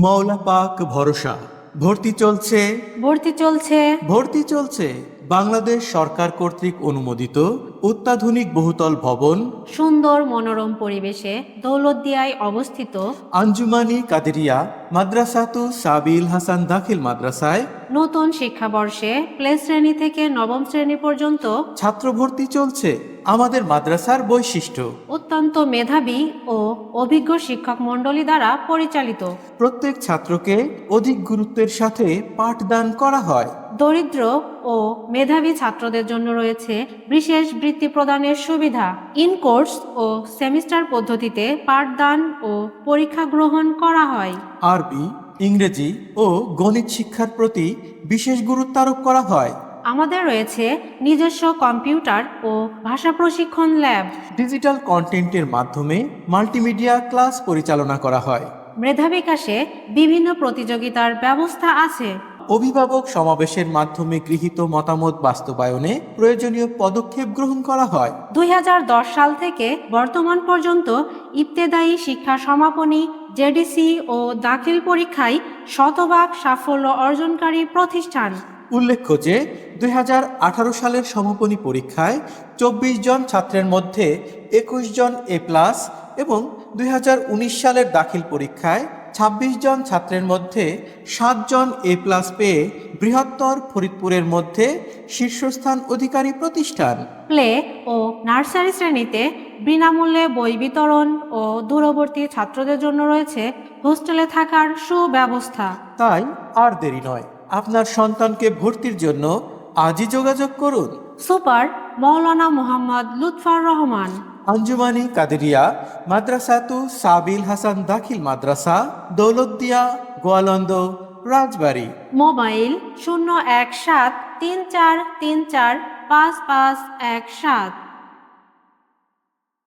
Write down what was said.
মওলা পাক ভরসা। ভর্তি চলছে ভর্তি চলছে ভর্তি চলছে বাংলাদেশ সরকার কর্তৃক অনুমোদিত অত্যাধুনিক বহুতল ভবন সুন্দর মনোরম পরিবেশে দৌলতদিয়ায় অবস্থিত আঞ্জুমানি কাদেরিয়া মাদ্রাসাতু সাবিল হাসান দাখিল মাদ্রাসায় নতুন শিক্ষাবর্ষে প্লে শ্রেণী থেকে নবম শ্রেণী পর্যন্ত ছাত্র ভর্তি চলছে। আমাদের মাদ্রাসার বৈশিষ্ট্য, অত্যন্ত মেধাবী ও অভিজ্ঞ শিক্ষক মণ্ডলী দ্বারা পরিচালিত। প্রত্যেক ছাত্রকে অধিক গুরুত্বের সাথে পাঠদান করা হয়। দরিদ্র ও মেধাবী ছাত্রদের জন্য রয়েছে বিশেষ বৃত্তি প্রদানের সুবিধা। ইন কোর্স ও সেমিস্টার পদ্ধতিতে পাঠদান ও পরীক্ষা গ্রহণ করা হয়। আরবি, ইংরেজি ও গণিত শিক্ষার প্রতি বিশেষ গুরুত্ব আরোপ করা হয়। আমাদের রয়েছে নিজস্ব কম্পিউটার ও ভাষা প্রশিক্ষণ ল্যাব। ডিজিটাল কন্টেন্টের মাধ্যমে মাল্টিমিডিয়া ক্লাস পরিচালনা করা হয়। মেধা বিকাশে বিভিন্ন প্রতিযোগিতার ব্যবস্থা আছে। অভিভাবক সমাবেশের মাধ্যমে গৃহীত মতামত বাস্তবায়নে প্রয়োজনীয় পদক্ষেপ গ্রহণ করা হয়। 2010 সাল থেকে বর্তমান পর্যন্ত ইবতেদায়ী শিক্ষা সমাপনী, জেডিসি ও দাখিল পরীক্ষায় শতভাগ সাফল্য অর্জনকারী প্রতিষ্ঠান। উল্লেখ্য যে 2018 সালের সমাপনী পরীক্ষায় 24 জন ছাত্রের মধ্যে 21 জন A+ এবং 2019 সালের দাখিল পরীক্ষায় 26 জন ছাত্রের মধ্যে 7 জন A+ পেয়ে বৃহত্তর ফরিদপুরের মধ্যে শীর্ষস্থান অধিকারী প্রতিষ্ঠান। প্লে ও নার্সারি শ্রেণীতে বিনামূল্যে বই বিতরণ ও দূরবর্তী ছাত্রদের জন্য রয়েছে হোস্টেলে থাকার সুব্যবস্থা। তাই আর দেরি নয়, আপনার সন্তানকে ভর্তির জন্য আজই যোগাযোগ করুন। সুপার মৌলানা মোহাম্মদ লুৎফর রহমান, আঞ্জুমানি কাদেরিয়া মাদ্রাসাতু সাবিল হাসান দাখিল মাদ্রাসা, দৌলতদিয়া, গোয়ালন্দ, রাজবাড়ী। মোবাইল 01734345517।